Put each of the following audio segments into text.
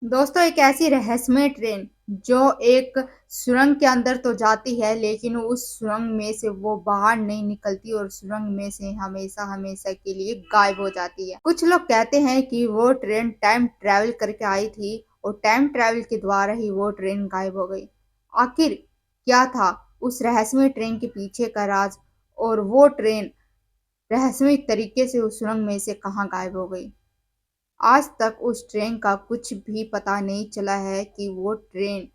दोस्तों, एक ऐसी रहस्यमय ट्रेन जो एक सुरंग के अंदर तो जाती है, लेकिन उस सुरंग में से वो बाहर नहीं निकलती और सुरंग में से हमेशा हमेशा के लिए गायब हो जाती है। कुछ लोग कहते हैं कि वो ट्रेन टाइम ट्रैवल करके आई थी और टाइम ट्रैवल के द्वारा ही वो ट्रेन गायब हो गई। आखिर क्या था उस रहस्यमय ट्रेन के पीछे का राज, और वो ट्रेन रहस्यमय तरीके से उस सुरंग में से कहाँ गायब हो गई? आज तक उस ट्रेन का कुछ भी पता नहीं चला है कि वो ट्रेन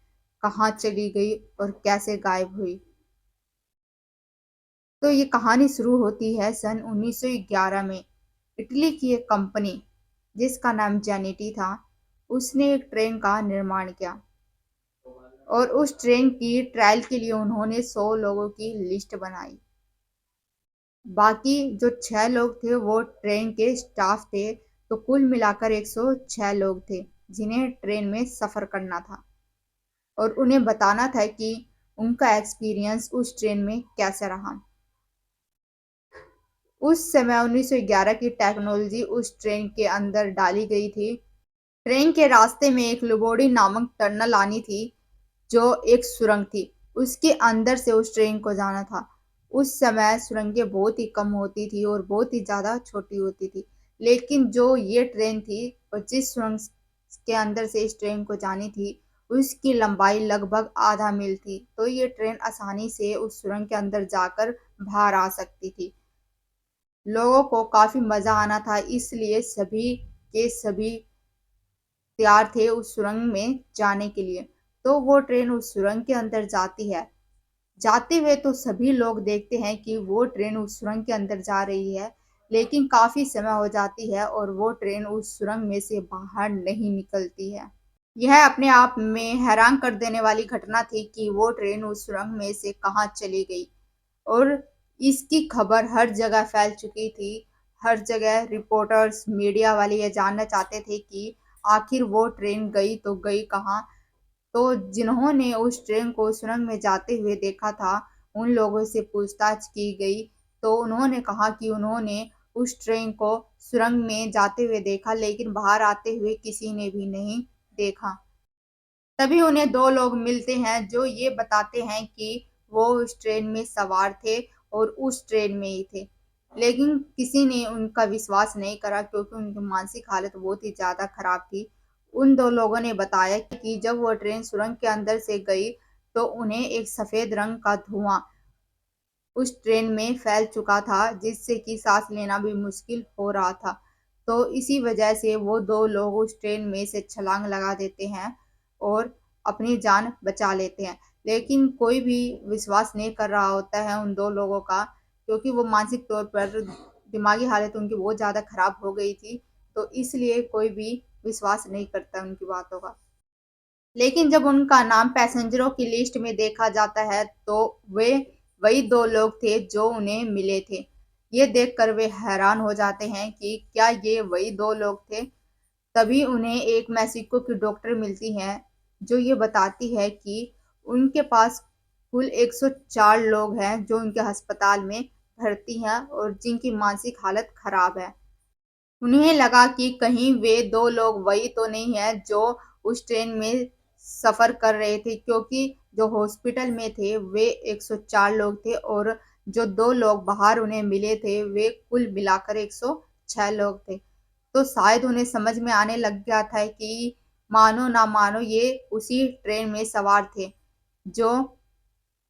कहाँ चली गई और कैसे गायब हुई। तो ये कहानी शुरू होती है सन 1911 में। इटली की एक कंपनी जिसका नाम जेनिटी था, उसने एक ट्रेन का निर्माण किया और उस ट्रेन की ट्रायल के लिए उन्होंने 100 लोगों की लिस्ट बनाई। बाकी जो 6 लोग थे वो ट्रेन के स्टाफ थे, तो कुल मिलाकर 106 लोग थे जिन्हें ट्रेन में सफ़र करना था और उन्हें बताना था कि उनका एक्सपीरियंस उस ट्रेन में कैसा रहा। उस समय 1911 की टेक्नोलॉजी उस ट्रेन के अंदर डाली गई थी। ट्रेन के रास्ते में एक लुबोडी नामक टनल आनी थी जो एक सुरंग थी। उसके अंदर से उस ट्रेन को जाना था। उस समय सुरंगें बहुत ही कम होती थी और बहुत ही ज़्यादा छोटी होती थी। लेकिन जो ये ट्रेन थी और जिस सुरंग के अंदर से इस ट्रेन को जानी थी, उसकी लंबाई लगभग आधा मील थी। तो ये ट्रेन आसानी से उस सुरंग के अंदर जाकर बाहर आ सकती थी। लोगों को काफ़ी मज़ा आना था, इसलिए सभी के सभी तैयार थे उस सुरंग में जाने के लिए। तो वो ट्रेन उस सुरंग के अंदर जाती है। जाते हुए तो सभी लोग देखते हैं कि वो ट्रेन उस सुरंग के अंदर जा रही है, लेकिन काफ़ी समय हो जाती है और वो ट्रेन उस सुरंग में से बाहर नहीं निकलती है। यह अपने आप में हैरान कर देने वाली घटना थी कि वो ट्रेन उस सुरंग में से कहाँ चली गई, और इसकी खबर हर जगह फैल चुकी थी। हर जगह रिपोर्टर्स, मीडिया वाले ये जानना चाहते थे कि आखिर वो ट्रेन गई तो गई कहाँ। तो जिन्होंने उस ट्रेन को सुरंग में जाते हुए देखा था, उन लोगों से पूछताछ की गई, तो उन्होंने कहा कि उन्होंने उस ट्रेन को सुरंग में जाते हुए देखा, लेकिन बाहर आते हुए किसी ने भी नहीं देखा। तभी उन्हें 2 लोग मिलते हैं जो ये बताते हैं कि वो उस ट्रेन में सवार थे और उस ट्रेन में ही थे। लेकिन किसी ने उनका विश्वास नहीं करा क्योंकि उनकी मानसिक हालत बहुत ही ज़्यादा खराब थी। उन 2 लोगों ने बताया कि जब वो ट्रेन सुरंग के अंदर से गई, तो उन्हें एक सफ़ेद रंग का धुआँ उस ट्रेन में फैल चुका था, जिससे कि सांस लेना भी मुश्किल हो रहा था। तो इसी वजह से वो 2 लोग उस ट्रेन में से छलांग लगा देते हैं और अपनी जान बचा लेते हैं। लेकिन कोई भी विश्वास नहीं कर रहा होता है उन 2 लोगों का, क्योंकि वो मानसिक तौर पर दिमागी हालत उनकी बहुत ज़्यादा खराब हो गई थी, तो इसलिए कोई भी विश्वास नहीं करता उनकी बातों का। लेकिन जब उनका नाम पैसेंजरों की लिस्ट में देखा जाता है, तो वे वही 2 लोग थे जो उन्हें मिले थे। ये देखकर वे हैरान हो जाते हैं कि क्या ये वही 2 लोग थे? तभी उन्हें एक मेक्सिको की डॉक्टर मिलती है, जो ये बताती है कि उनके पास कुल 104 लोग हैं जो उनके अस्पताल में भर्ती हैं और जिनकी मानसिक हालत खराब है। उन्हें लगा कि कहीं वे 2 लोग वही तो नहीं हैं जो उस ट्रेन में सफ़र कर रहे थे, क्योंकि जो हॉस्पिटल में थे वे 104 लोग थे और जो 2 लोग बाहर उन्हें मिले थे वे कुल मिलाकर 106 लोग थे। तो शायद उन्हें समझ में आने लग गया था कि मानो ना मानो ये उसी ट्रेन में सवार थे जो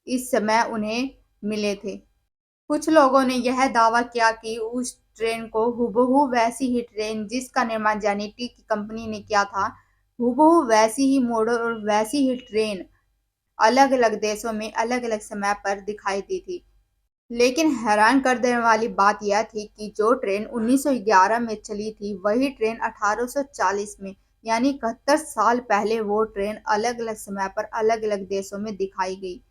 इस समय उन्हें मिले थे। कुछ लोगों ने यह दावा किया कि उस ट्रेन को हूबहू वैसी ही ट्रेन जिसका निर्माण जेनेटी की कंपनी ने किया था, हूबहू वैसी ही मॉडल और वैसी ही ट्रेन अलग-अलग देशों में अलग-अलग समय पर दिखाई दी थी। लेकिन हैरान कर देने वाली बात यह थी कि जो ट्रेन 1911 में चली थी, वही ट्रेन 1840 में, यानी 71 साल पहले वो ट्रेन अलग-अलग समय पर अलग-अलग देशों में दिखाई गई।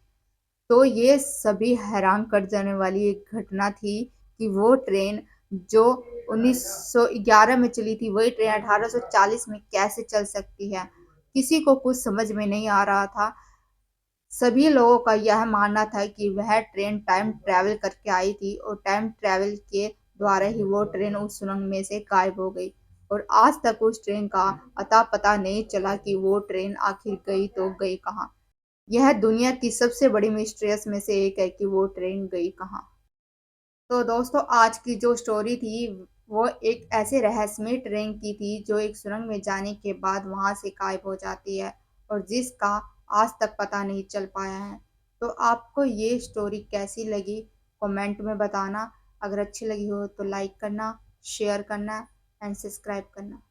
तो ये सभी हैरान कर देने वाली एक घटना थी कि वो ट्रेन जो 1911 में चली थी, वही ट्रेन 1840 में कैसे चल सकती है? किसी को कुछ समझ में नहीं आ रहा था। सभी लोगों का यह मानना था कि वह ट्रेन टाइम ट्रैवल करके आई थी और टाइम ट्रैवल के द्वारा ही वो ट्रेन उस सुरंग में से गायब हो गई। और आज तक उस ट्रेन का अता पता नहीं चला कि वो ट्रेन आखिर गई तो गई कहाँ। यह दुनिया की सबसे बड़ी मिस्ट्रियस में से एक है कि वो ट्रेन गई कहाँ। तो दोस्तों आज की जो स्टोरी थी वो एक ऐसे रहस्यमय ट्रेन की थी जो एक सुरंग में जाने के बाद वहां से गायब हो जाती है और जिसका आज तक पता नहीं चल पाया है। तो आपको ये स्टोरी कैसी लगी कमेंट में बताना। अगर अच्छी लगी हो तो लाइक करना, शेयर करना एंड सब्सक्राइब करना।